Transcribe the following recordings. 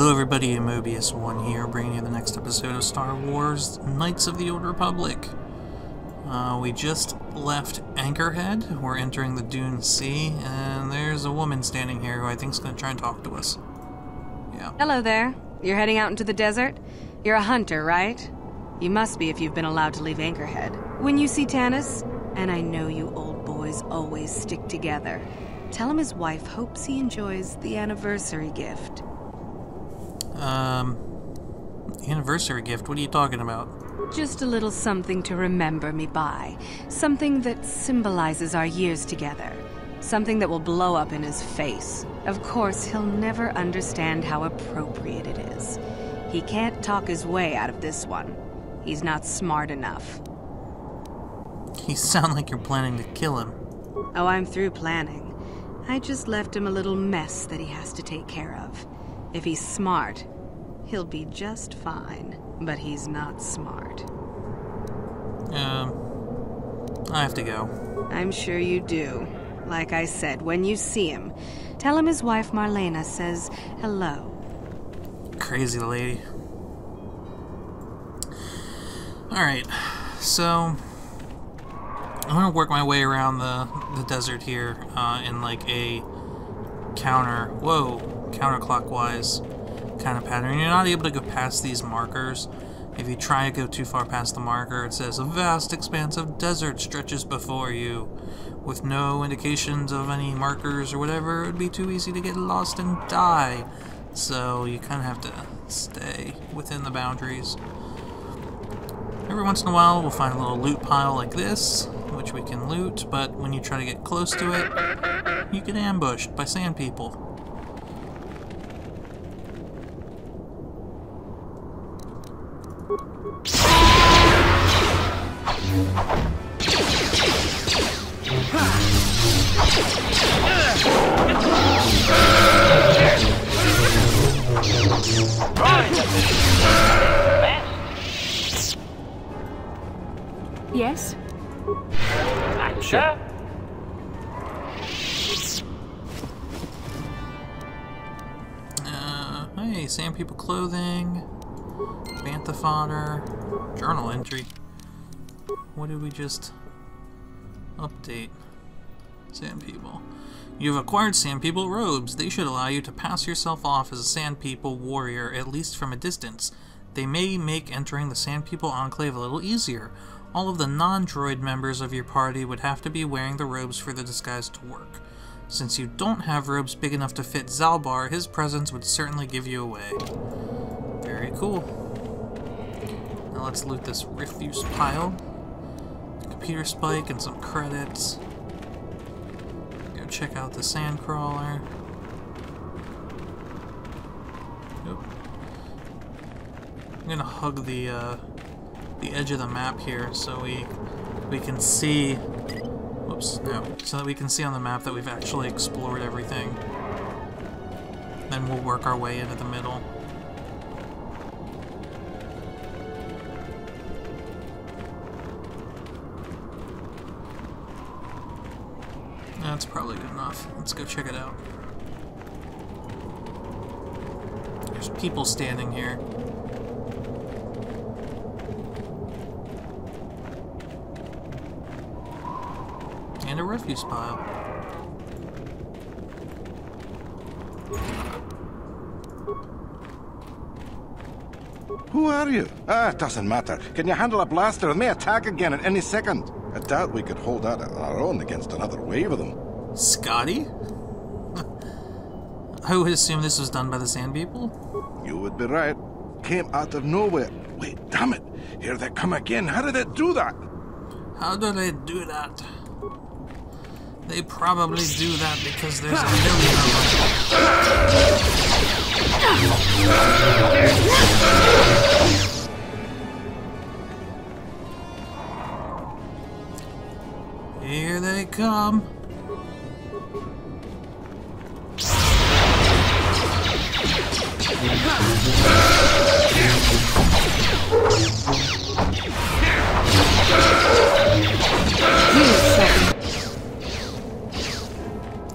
Hello everybody, Mobius1 here, bringing you the next episode of Star Wars Knights of the Old Republic. We just left Anchorhead, we're entering the Dune Sea, and there's a woman standing here who I think is going to try and talk to us. Yeah. Hello there. You're heading out into the desert? You're a hunter, right? You must be if you've been allowed to leave Anchorhead. When you see Tanis, and I know you old boys always stick together, tell him his wife hopes he enjoys the anniversary gift. Anniversary gift? What are you talking about? Just a little something to remember me by. Something that symbolizes our years together. Something that will blow up in his face. Of course, he'll never understand how appropriate it is. He can't talk his way out of this one. He's not smart enough. You sound like you're planning to kill him. Oh, I'm through planning. I just left him a little mess that he has to take care of. If he's smart, he'll be just fine. But he's not smart. I have to go. I'm sure you do. Like I said, when you see him, tell him his wife Marlena says hello. Crazy lady. Alright, so I'm gonna work my way around the desert here in like a counterclockwise kind of pattern. You're not able to go past these markers. If you try to go too far past the marker, it says a vast expanse of desert stretches before you. With no indications of any markers or whatever, it would be too easy to get lost and die. So you kind of have to stay within the boundaries. Every once in a while, we'll find a little loot pile like this, which we can loot, but when you try to get close to it, you get ambushed by sand people. Yes? Sure. Hey, sand people clothing, bantha fodder, journal entry. What did we just update? Sand people. You've acquired sand people robes. They should allow you to pass yourself off as a sand people warrior, at least from a distance. They may make entering the sand people enclave a little easier. All of the non-droid members of your party would have to be wearing the robes for the disguise to work. Since you don't have robes big enough to fit Zalbar, his presence would certainly give you away. Very cool. Now let's loot this refuse pile. Computer spike and some credits. Go check out the sand crawler. Nope. I'm gonna hug the edge of the map here so we can see. Whoops, no. So that we can see on the map that we've actually explored everything. Then we'll work our way into the middle. That's probably good enough. Let's go check it out. There's people standing here. And a refuse pile. Who are you? It doesn't matter. Can you handle a blaster? It may attack again at any second. I doubt we could hold out on our own against another wave of them. Scotty? I would assume this was done by the sand people? You would be right. Came out of nowhere. Wait, damn it. Here they come again. How did it do that? How do they do that? They probably do that because there's a million of them. Here they come.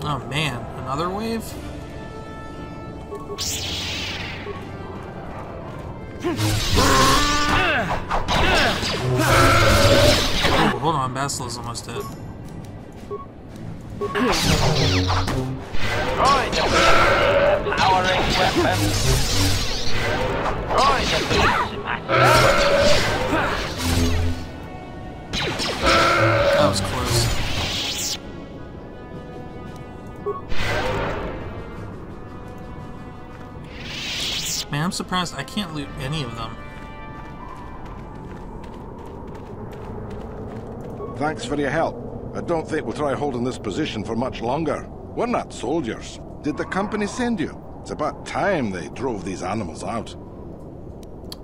Oh man, another wave? Oh, hold on, Basile's almost dead. Powering weapons. That was close. Man, I'm surprised I can't loot any of them. Thanks for your help. I don't think we'll try holding this position for much longer. We're not soldiers. Did the company send you? It's about time they drove these animals out.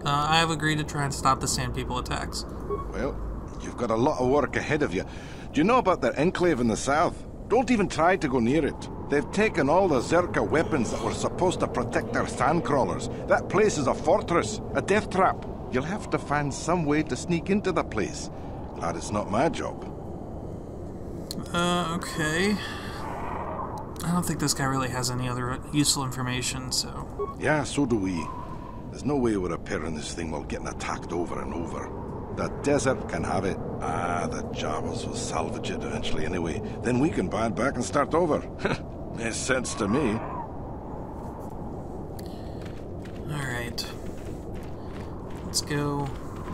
I have agreed to try and stop the Sand People attacks. Well, you've got a lot of work ahead of you. Do you know about their enclave in the south? Don't even try to go near it. They've taken all the Zerka weapons that were supposed to protect their sandcrawlers. That place is a fortress, a death trap. You'll have to find some way to sneak into the place. Glad it's not my job. Okay. I don't think this guy really has any other useful information, so... Yeah, so do we. There's no way we're repairing this thing while getting attacked over and over. The desert can have it. Ah, the Jawas will salvage it eventually anyway. Then we can buy it back and start over. Makes sense to me. Alright. Let's go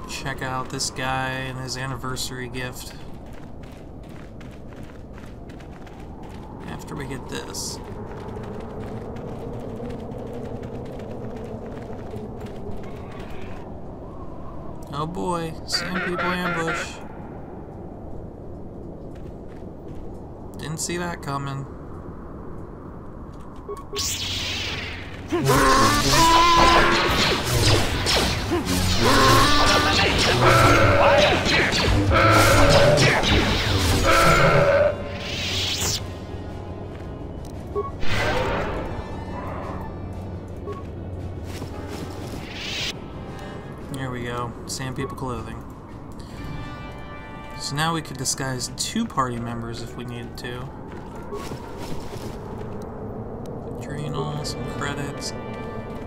check out this guy and his anniversary gift. After we get this. Oh boy, Sand People ambush. Didn't see that coming. There we go, Sand People clothing. So now we could disguise 2 party members if we needed to. Adrenal, some credits.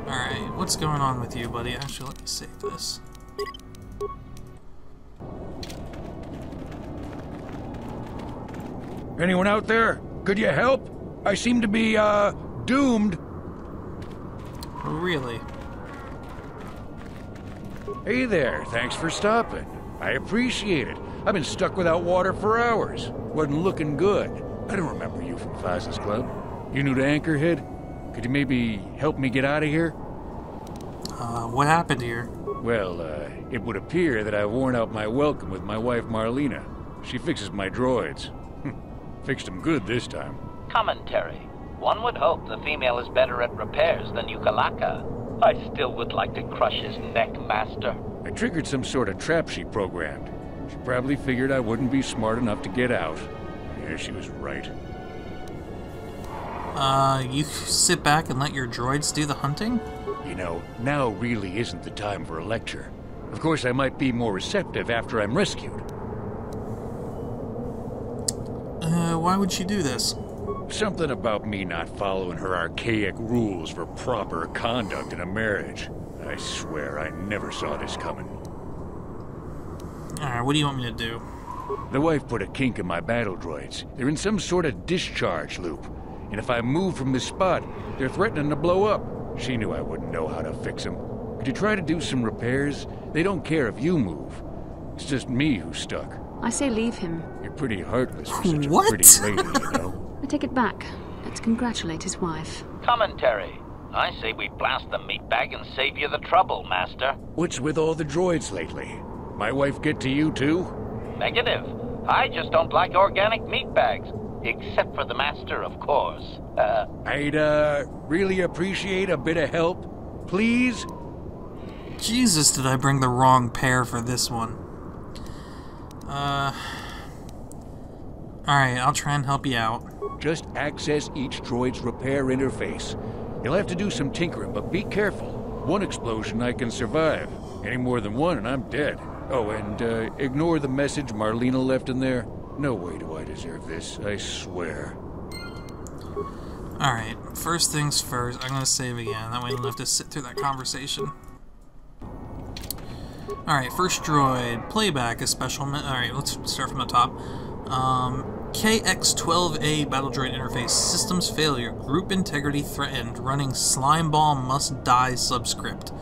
Alright, what's going on with you, buddy? Actually, let me save this. Anyone out there? Could you help? I seem to be, doomed. Oh, really? Hey there, thanks for stopping. I appreciate it. I've been stuck without water for hours. Wasn't looking good. I don't remember you from Faz's Club. You new to Anchorhead? Could you maybe help me get out of here? What happened here? Well, it would appear that I've worn out my welcome with my wife Marlena. She fixes my droids. Fixed them good this time. Commentary. One would hope the female is better at repairs than Yukalaka. I still would like to crush his neck, Master. I triggered some sort of trap she programmed. She probably figured I wouldn't be smart enough to get out. Yeah, she was right. You sit back and let your droids do the hunting? You know, now really isn't the time for a lecture. Of course, I might be more receptive after I'm rescued. Why would she do this? Something about me not following her archaic rules for proper conduct in a marriage. I swear I never saw this coming. Alright, what do you want me to do? The wife put a kink in my battle droids. They're in some sort of discharge loop. And if I move from this spot, they're threatening to blow up. She knew I wouldn't know how to fix them. Could you try to do some repairs? They don't care if you move. It's just me who's stuck. I say leave him. You're pretty heartless for such What? a pretty lady, you know? I take it back. Let's congratulate his wife. Commentary. I say we blast the meat bag and save you the trouble, Master. What's with all the droids lately? My wife get to you too? Negative. I just don't like organic meat bags. Except for the Master, of course. I'd, really appreciate a bit of help. Please? Jesus, did I bring the wrong pair for this one? Alright, I'll try and help you out. Just access each droid's repair interface. You'll have to do some tinkering, but be careful. One explosion I can survive. Any more than one and I'm dead. Oh, and, ignore the message Marlena left in there. No way do I deserve this, I swear. Alright, first things first, I'm gonna save again. That way I don't have to sit through that conversation. Alright, first droid. Playback is special... Alright, let's start from the top. KX-12A battle droid interface. Systems failure. Group integrity threatened. Running Slimeball must die subscript.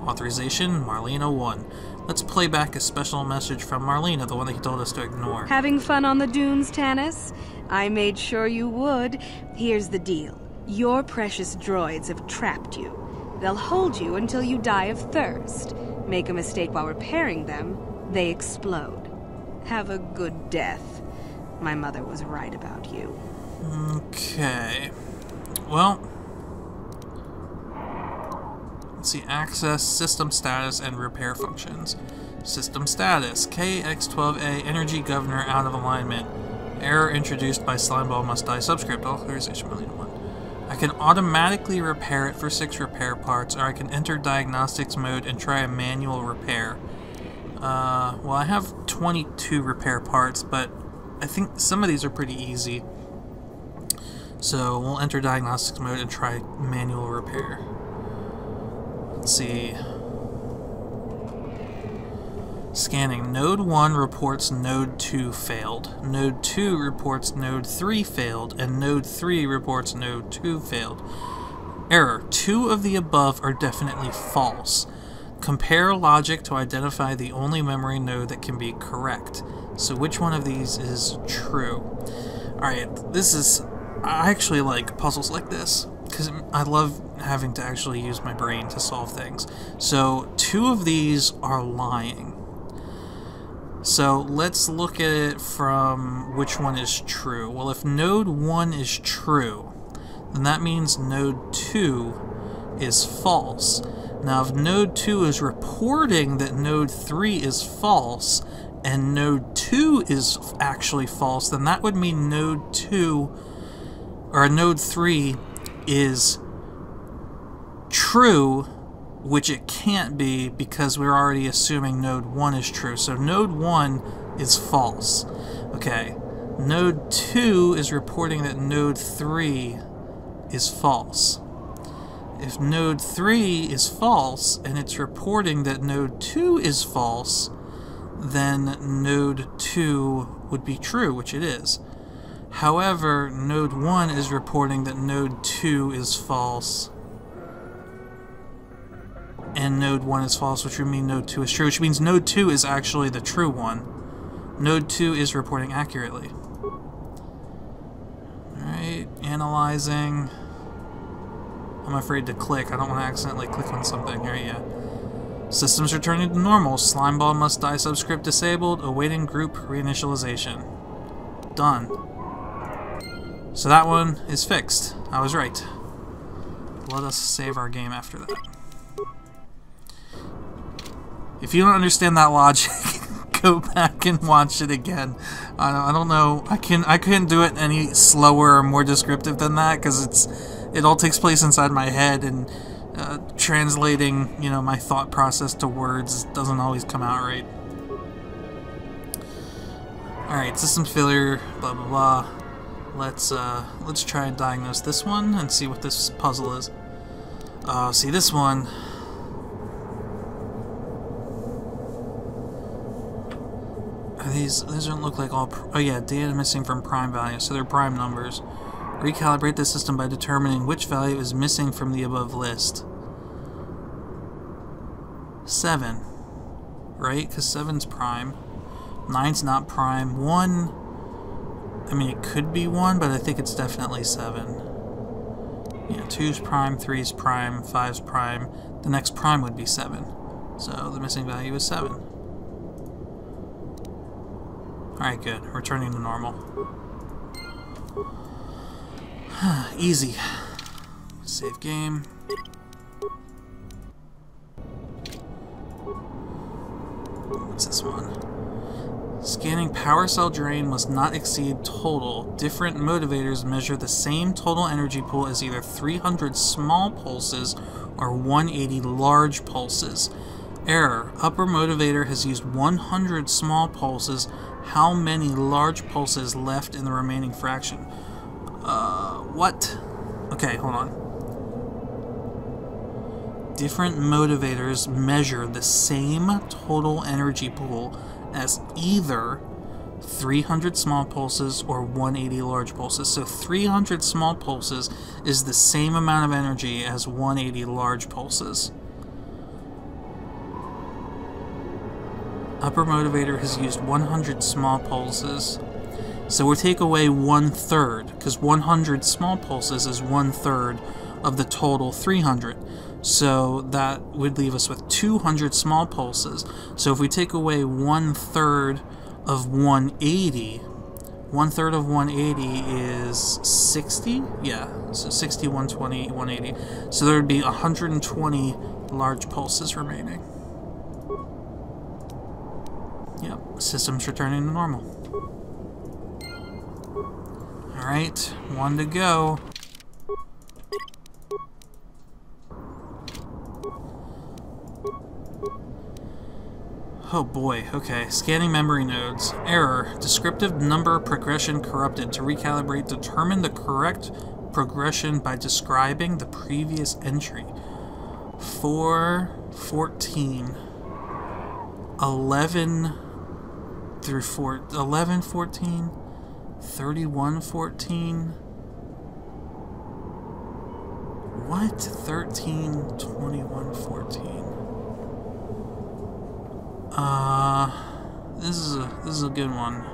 Authorization, Marlena 1. Let's play back a special message from Marlena, the one that he told us to ignore. Having fun on the dunes, Tanis? I made sure you would. Here's the deal. Your precious droids have trapped you. They'll hold you until you die of thirst. Make a mistake while repairing them, they explode. Have a good death. My mother was right about you. Okay. Well... let's see, access, system status, and repair functions. System status, KX-12A, energy governor out of alignment. Error introduced by Slimeball must die subscript. Authorization Marlena 1. I can automatically repair it for 6 repair parts, or I can enter diagnostics mode and try a manual repair. Well, I have 22 repair parts, but I think some of these are pretty easy. So we'll enter diagnostics mode and try manual repair. Let's see. Scanning. Node 1 reports Node 2 failed. Node 2 reports Node 3 failed, and Node 3 reports Node 2 failed. Error. 2 of the above are definitely false. Compare logic to identify the only memory node that can be correct. So which one of these is true? Alright, this is... I actually like puzzles like this, because I love having to actually use my brain to solve things. So 2 of these are lying. So let's look at it from which one is true. Well, if node 1 is true, then that means node 2 is false. Now, if node 2 is reporting that node 3 is false, and node 2 is actually false, then that would mean node 2, or node 3 is true, which it can't be because we're already assuming node 1 is true. So node 1 is false. Okay, node 2 is reporting that node 3 is false. If node 3 is false and it's reporting that node 2 is false, then node 2 would be true, which it is. However, node 1 is reporting that node 2 is false, and node 1 is false, which would mean node 2 is true, which means node 2 is actually the true one. Node 2 is reporting accurately. Alright, analyzing. I'm afraid to click. I don't want to accidentally click on something. Here, yeah. Systems returning to normal. Slimeball must die subscript disabled. Awaiting group reinitialization. Done. So that one is fixed. I was right. Let us save our game after that. If you don't understand that logic, go back and watch it again. I don't know. I couldn't do it any slower or more descriptive than that, because it all takes place inside my head, and translating, you know, my thought process to words doesn't always come out right. Alright, system failure, blah blah blah. Let's try and diagnose this one and see what this puzzle is. See this one. These don't look like all... oh yeah, data missing from prime values, so they're prime numbers. Recalibrate the system by determining which value is missing from the above list. 7. Right? Because 7's prime. 9's not prime. 1... I mean, it could be 1, but I think it's definitely 7. Yeah, 2's prime, 3's prime, 5's prime. The next prime would be 7. So the missing value is 7. Alright, good. Returning to normal. Easy. Save game. What's this one? Scanning power cell drain must not exceed total. Different motivators measure the same total energy pool as either 300 small pulses or 180 large pulses. Error. Upper motivator has used 100 small pulses. How many large pulses left in the remaining fraction? What? Okay, hold on. different motivators measure the same total energy pool as either 300 small pulses or 180 large pulses. So 300 small pulses is the same amount of energy as 180 large pulses. Upper motivator has used 100 small pulses. So we'll take away 1/3, because 100 small pulses is 1/3 of the total 300. So that would leave us with 200 small pulses. So if we take away 1/3 of 180, 1/3 of 180 is 60? Yeah, so 60, 120, 180. So there would be 120 large pulses remaining. Yep, system's returning to normal. Alright, 1 to go. Oh boy, okay. Scanning memory nodes. Error. Descriptive number progression corrupted. To recalibrate, determine the correct progression by describing the previous entry. 4, 14, 11 through 4, 11, 14, 31, 14. What? 13, 21, 14. This is a good one.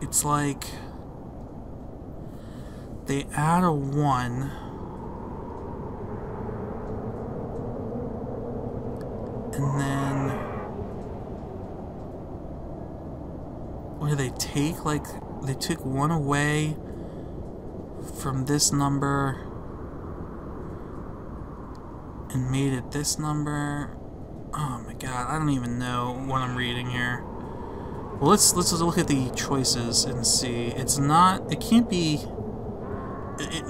It's like they add a 1 and then what do they take? Like they took 1 away from this number and made it this number. Oh my god, I don't even know what I'm reading here. Well, let's look at the choices and see. It's not, it can't be,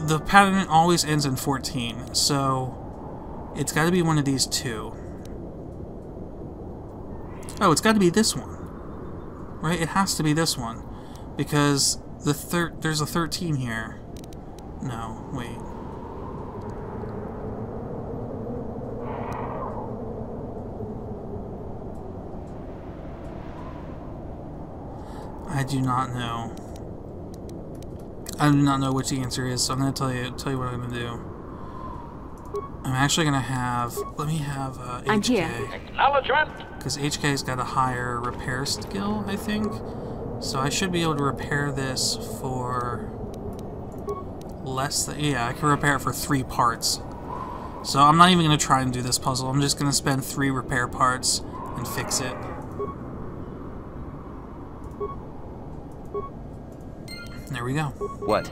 the pattern always ends in 14, so it's got to be one of these two. Oh, it's got to be this one, right? It has to be this one because there's a 13 here. No, wait. I do not know. I do not know which the answer is, so I'm going to tell you what I'm going to do. I'm actually going to have, let me have HK. I'm here. Acknowledgement. Because HK's got a higher repair skill, I think. So I should be able to repair this for less than, yeah, I can repair it for 3 parts. So I'm not even going to try and do this puzzle. I'm just going to spend 3 repair parts and fix it. There we go. What?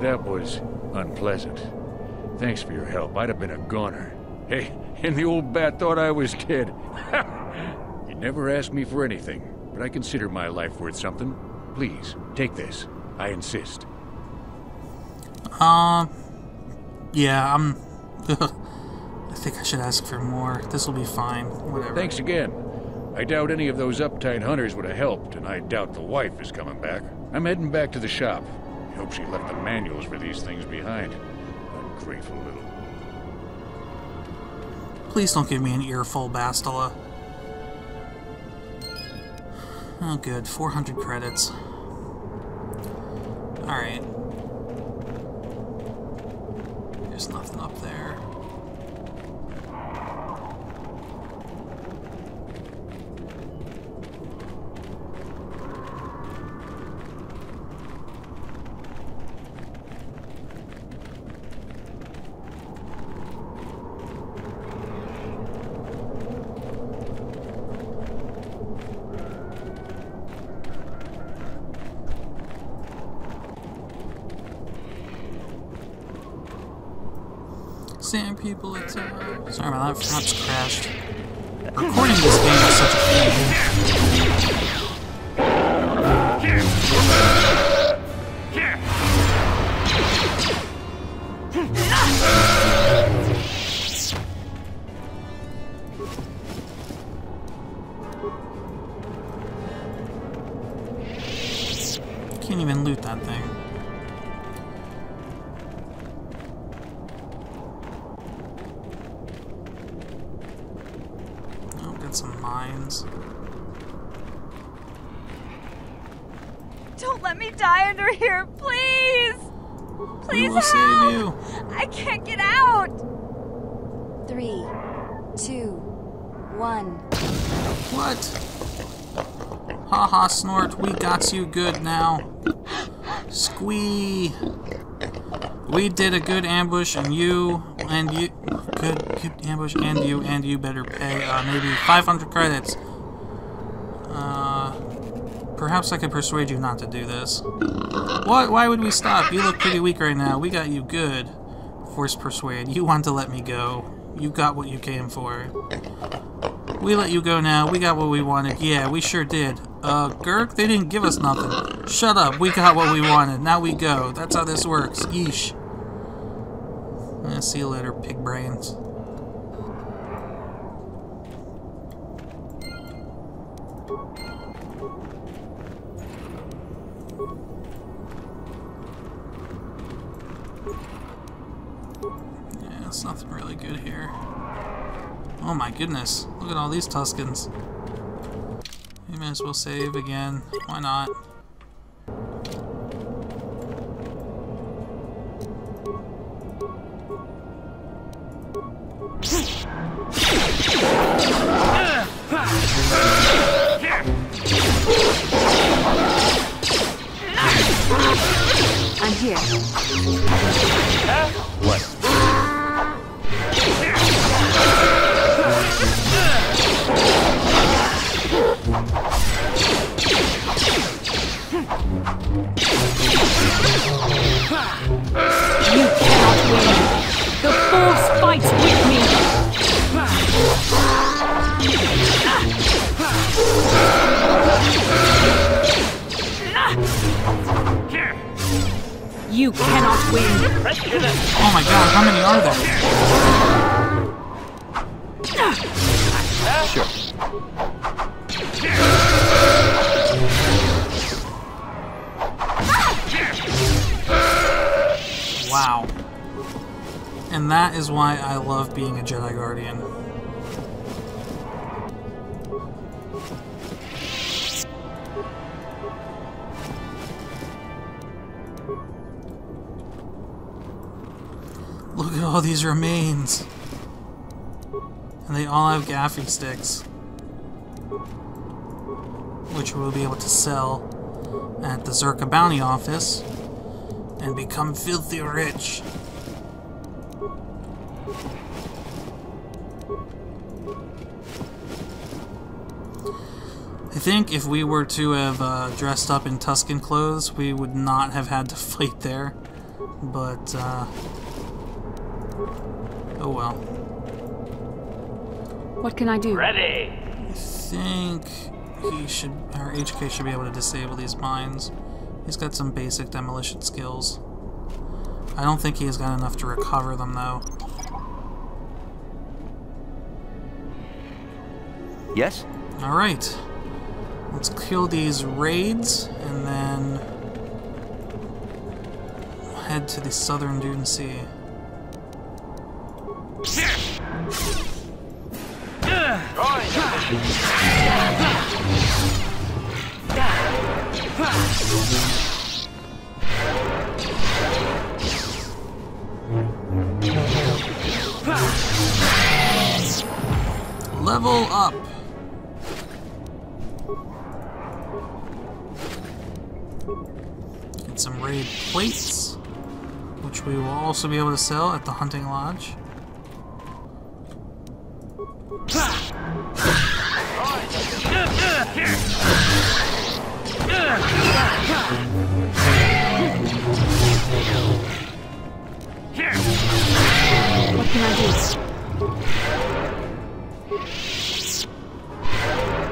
That was unpleasant. Thanks for your help. I'd have been a goner. Hey, and the old bat thought I was dead. You never asked me for anything, but I consider my life worth something. Please, take this. I insist. Yeah, I think I should ask for more. This will be fine. Whatever. Thanks again. I doubt any of those uptight hunters would have helped, and I doubt the wife is coming back. I'm heading back to the shop. I hope she left the manuals for these things behind. Ungrateful little... Please don't give me an earful, Bastila. Oh, good. 400 credits. Alright. There's nothing up there. Sand people, it's sorry about that, perhaps crashed. Recording this game is such a Can't even loot that thing. Oh, got some mines. Don't let me die under here, please! We Please will save you. I can't get out! 3, 2, 1. What? Haha, Snort, we got you good now. Squee. We did a good ambush, and you good ambush, and you better pay maybe 500 credits. Perhaps I could persuade you not to do this. What? Why would we stop? You look pretty weak right now. We got you good. Force persuade. You want to let me go. You got what you came for. We let you go now. We got what we wanted. Yeah, we sure did. Gurk? They didn't give us nothing. Shut up. We got what we wanted. Now we go. That's how this works. Yeesh. See you later, pig brains. Yeah, it's nothing really good here. Oh my goodness, look at all these Tuskens. We may as well save again. Why not? I'm here. What? You cannot win. The Force fights with me. You cannot win. Oh my god, how many are there? Sure. Wow. And that is why I love being a Jedi Guardian. Look at all these remains. And they all have gaffy sticks, which we'll be able to sell at the Zerka bounty office and become filthy rich. I think if we were to have dressed up in Tusken clothes, we would not have had to fight there. But, oh well. What can I do? Ready. I think our HK should be able to disable these mines. He's got some basic demolition skills. I don't think he's got enough to recover them, though. Yes? Alright. Let's kill these Wraids, and then head to the southern Dune Sea. Level up! Get some raid plates, which we will also be able to sell at the hunting lodge. What can I do?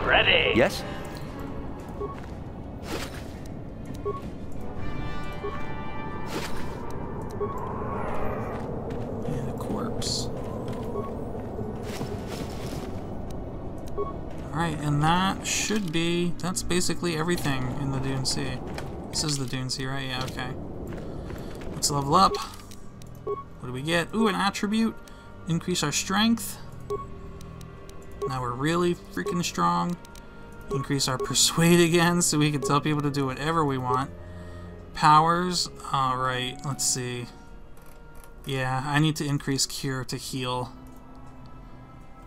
Ready. Yes? And a corpse. Alright, and that's basically everything in the Dune Sea. This is the Dune Sea, right? Yeah, okay. Let's level up. What do we get? Ooh, an attribute. Increase our strength. Now we're really freaking strong. Increase our persuade again so we can tell people to do whatever we want. Powers. Alright, let's see. Yeah, I need to increase cure to heal.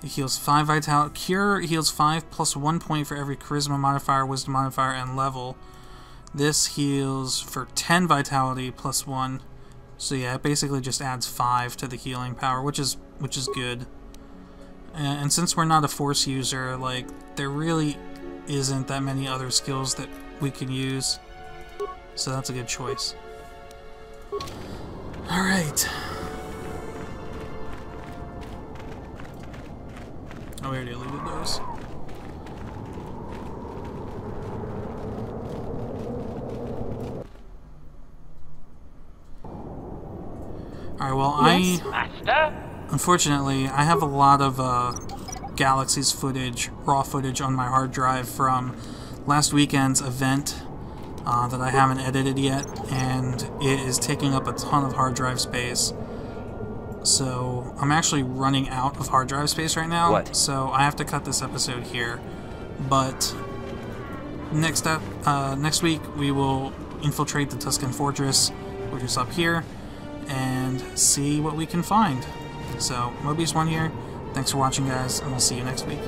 It heals 5 vitality. Cure heals 5 plus 1 point for every charisma modifier, wisdom modifier, and level. This heals for 10 vitality plus 1. So yeah, it basically just adds 5 to the healing power, which is good. And since we're not a force user, like, there really isn't that many other skills that we can use. So that's a good choice. Alright. Oh, we already eluded those. Alright, well, Yes, Master? Unfortunately, I have a lot of Galaxy's footage, raw footage on my hard drive from last weekend's event that I haven't edited yet, and it is taking up a ton of hard drive space. So I'm actually running out of hard drive space right now. What? So I have to cut this episode here. But next week we will infiltrate the Tusken Fortress, which is up here, and see what we can find. So, Mobius1 here. Thanks for watching, guys, and we'll see you next week.